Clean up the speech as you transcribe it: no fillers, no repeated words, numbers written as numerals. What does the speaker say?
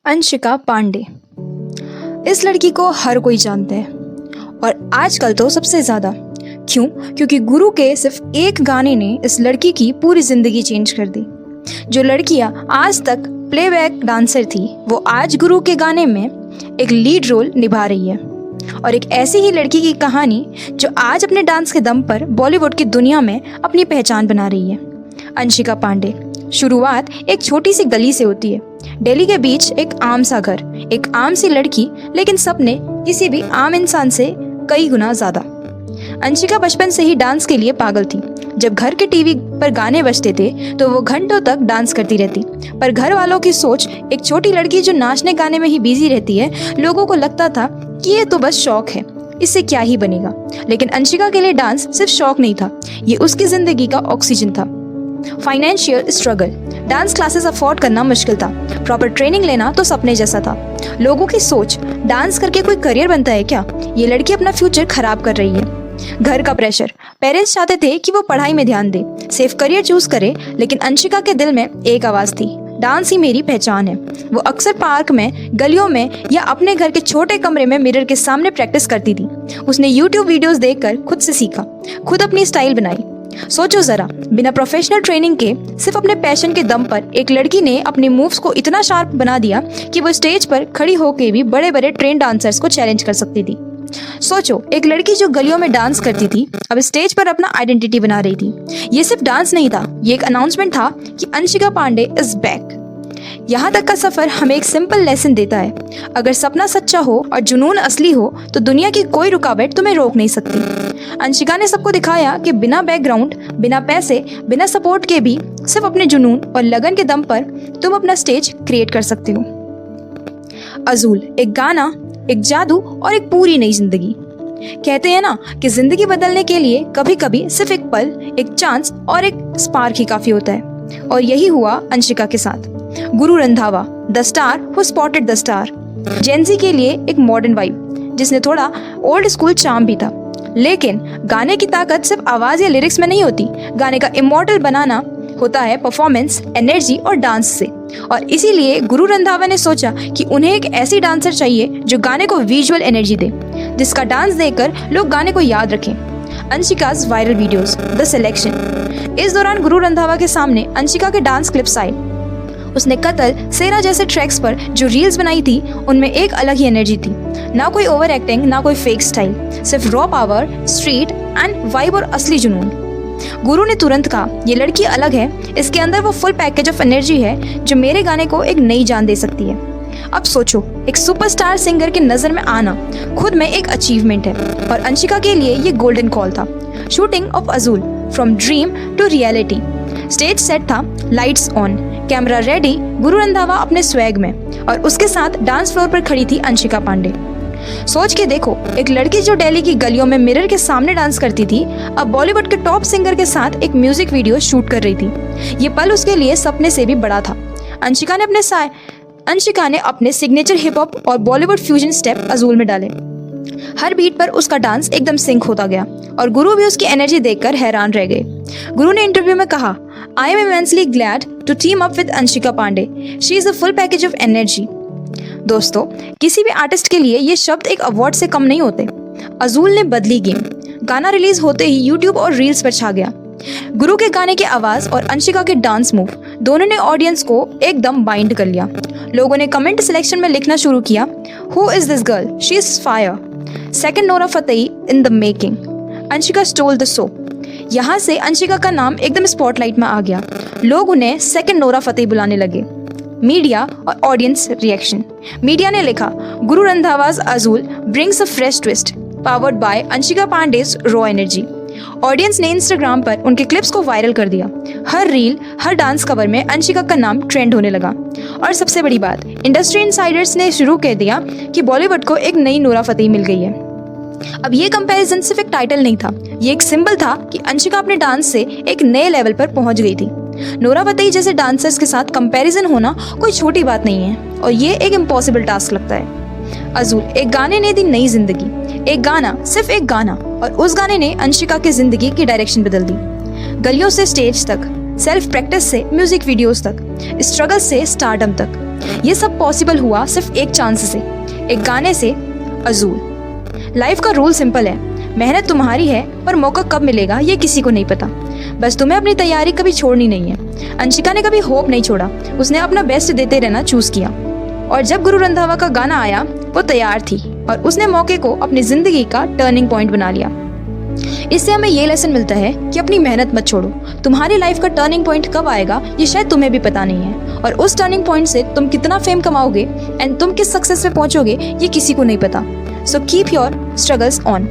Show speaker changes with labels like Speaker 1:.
Speaker 1: अंशिका पांडे। इस लड़की को हर कोई जानता है और आजकल तो सबसे ज़्यादा। क्यों? क्योंकि गुरु के सिर्फ एक गाने ने इस लड़की की पूरी ज़िंदगी चेंज कर दी। जो लड़कियां आज तक प्लेबैक डांसर थी, वो आज गुरु के गाने में एक लीड रोल निभा रही है। और एक ऐसी ही लड़की की कहानी जो आज अपने डांस के दम पर बॉलीवुड की दुनिया में अपनी पहचान बना रही है। अंशिका पांडे। शुरुआत एक छोटी सी गली से होती है। दिल्ली के बीच एक आम सा घर, एक आम सी लड़की, लेकिन सपने किसी भी आम इंसान से कई गुना ज्यादा। अंशिका बचपन से ही डांस के लिए पागल थी। जब घर के टीवी पर गाने बजते थे तो वो घंटों तक डांस करती रहती। पर घर वालों की सोच, एक छोटी लड़की जो नाचने गाने में ही बिजी रहती है, लोगों को लगता था कि ये तो बस शौक है, इससे क्या ही बनेगा। लेकिन अंशिका के लिए डांस सिर्फ शौक नहीं था, ये उसकी जिंदगी का ऑक्सीजन था। Financial struggle, dance classes afford करना मुश्किल था, प्रॉपर ट्रेनिंग लेना तो सपने जैसा था। लोगों की सोच, डांस करके कोई करियर बनता है क्या? ये लड़की अपना फ्यूचर खराब कर रही है। घर का प्रेशर, पेरेंट्स चाहते थे कि वो पढ़ाई में ध्यान दे, सेफ करियर चूज करे, लेकिन अंशिका के दिल में एक आवाज थी, डांस ही मेरी पहचान है। वो अक्सर पार्क में, गलियों में या अपने घर के छोटे कमरे में मिरर के सामने प्रैक्टिस करती थी। उसने यूट्यूब वीडियोस देखकर खुद से सीखा, खुद अपनी स्टाइल बनाई। सोचो जरा, बिना प्रोफेशनल ट्रेनिंग के, सिर्फ अपने पैशन के दम पर एक लड़की ने अपने मूव्स को इतना शार्प बना दिया कि वो स्टेज पर खड़ी होकर भी बड़े बड़े ट्रेन डांसर्स को चैलेंज कर सकती थी। सोचो, एक लड़की जो गलियों में डांस करती थी अब स्टेज पर अपना आइडेंटिटी बना रही थी। ये सिर्फ डांस नहीं था, ये एक अनाउंसमेंट था कि अंशिका पांडे इज बैक। यहाँ तक का सफर हमें एक सिंपल लेसन देता है, अगर सपना सच्चा हो और जुनून असली हो तो दुनिया की कोई रुकावट तुम्हें रोक नहीं सकती। अंशिका ने सबको दिखाया कि बिना बैकग्राउंड, बिना पैसे, बिना सपोर्ट के भी सिर्फ अपने जुनून और लगन के दम पर तुम अपना स्टेज क्रिएट कर सकते हो। अज़ूल, एक गाना, एक जादू और एक पूरी नई जिंदगी। कहते हैं ना कि जिंदगी बदलने के लिए कभी कभी सिर्फ एक पल, एक चांस और एक स्पार्क ही काफी होता है। और यही हुआ अंशिका के साथ। Guru Randhawa, the star who spotted the star, Gen Z के लिए एक मॉडर्न वाइब जिसने थोड़ा ओल्ड स्कूल चार्म भी था। लेकिन गाने की ताकत सिर्फ आवाज या लिरिक्स में नहीं होती, गाने का इमॉर्टल बनाना होता है परफॉर्मेंस, एनर्जी और डांस से। और इसीलिए गुरु रंधावा ने सोचा कि उन्हें एक ऐसी डांसर चाहिए जो गाने को विजुअल एनर्जी दे, जिसका डांस देखकर लोग गाने को याद रखें। अंशिका's वायरल वीडियोस, द सिलेक्शन। इस दौरान गुरु रंधावा के सामने अंशिका के डांस क्लिप्स आए। उसने कतल, सेरा जैसे ट्रैक्स पर जो रील्स बनाई थी, उनमें एक अलग ही एनर्जी थी। ना कोई ओवर एक्टिंग, ना कोई फेक स्टाइल, सिर्फ raw power, street and vibe और असली जुनून। गुरु ने तुरंत कहा, ये लड़की अलग है, इसके अंदर वो फुल पैकेज ऑफ एनर्जी है जो मेरे गाने को एक नई जान दे सकती है। अब सोचो, एक सुपरस्टार सिंगर की नजर में आना खुद में एक अचीवमेंट है और अंशिका के लिए ये गोल्डन कॉल था। Shooting of Azul, from dream to reality. Stage set था, lights on, camera ready, Guru Randhawa अपने स्वैग में और उसके साथ डांस फ्लोर पर खड़ी थी अंशिका पांडे। सोच के देखो, एक लड़की जो दिल्ली की गलियों में मिरर के सामने डांस करती थी, अब बॉलीवुड के टॉप सिंगर के साथ एक म्यूजिक वीडियो शूट कर रही थी। ये पल उसके लिए सपने से भी बड़ा था। अंशिका ने अपने सिग्नेचर हिप हॉप और बॉलीवुड फ्यूजन स्टेप अज़ूल में डाले। हर बीट पर उसका डांस एकदम सिंक होता गया और गुरु भी उसकी एनर्जी देखकर हैरान रह गए। गुरु ने इंटरव्यू में कहा, I am immensely glad to team up with Anshika Pandey, she is a full package of energy. दोस्तों, किसी भी आर्टिस्ट के लिए ये शब्द एक अवार्ड से कम नहीं होते। अज़ूल ने बदली गेम। गाना रिलीज होते ही यूट्यूब और रील्स पर छा गया। गुरु के गाने की आवाज और अंशिका के डांस मूव दोनों ने ऑडियंस को एकदम बाइंड कर लिया। लोगों ने कमेंट सिलेक्शन में लिखना शुरू किया, who is this girl, she is fire, second Nora Fatehi in the making, Anshika stole the show. यहाँ से अंशिका का नाम एकदम स्पॉटलाइट में आ गया। लोग उन्हें सेकंड नोरा फतेही बुलाने लगे। मीडिया और ऑडियंस रिएक्शन। मीडिया ने लिखा, Guru Randhawa's Azul brings a fresh twist, powered by Anshika Pandey's raw energy. Audience ने इंस्टाग्राम पर उनके क्लिप्स को वायरल कर दिया। हर रील, हर डांस कवर में अंशिका का नाम ट्रेंड होने लगा। और सबसे बड़ी बात, इंडस्ट्री इनसाइडर्स ने शुरू कर दिया कि बॉलीवुड को एक नई नोरा फतेही मिल गई है। अब ये कंपैरिजन सिर्फ एक टाइटल नहीं था, ये एक सिंबल था कि अंशिका अपने डांस से एक नए लेवल पर पहुंच गई थी। नोरा फतेही जैसे डांसर्स के साथ कंपैरिजन होना कोई छोटी बात नहीं है और ये एक इम्पॉसिबल टास्क लगता है। अज़ूल, एक गाने ने दी नई जिंदगी। एक गाना, सिर्फ एक गाना, और उस गाने ने अंशिका की जिंदगी की डायरेक्शन बदल दी। गलियों से स्टेज तक, सेल्फ प्रैक्टिस से म्यूजिक वीडियोस तक, स्ट्रगल से स्टारडम तक। ये सब पॉसिबल हुआ सिर्फ एक चांस से, एक गाने से, अज़ूल। लाइफ का रूल सिंपल है, मेहनत तुम्हारी है पर मौका कब मिलेगा ये किसी को नहीं पता। बस तुम्हें अपनी तैयारी कभी छोड़नी नहीं है। अंशिका ने कभी होप नहीं छोड़ा, उसने अपना बेस्ट देते रहना चूज किया। और जब गुरु रंधावा का गाना आया वो तैयार थी और उसने मौके को अपनी जिंदगी का टर्निंग पॉइंट बना लिया। इससे हमें ये लेसन मिलता है कि अपनी मेहनत मत छोड़ो। तुम्हारी लाइफ का टर्निंग पॉइंट कब आएगा ये शायद तुम्हें भी पता नहीं है, और उस टर्निंग पॉइंट से तुम कितना फेम कमाओगे एंड तुम किस सक्सेस पे पहुंचोगे ये किसी को नहीं पता। So keep your struggles on.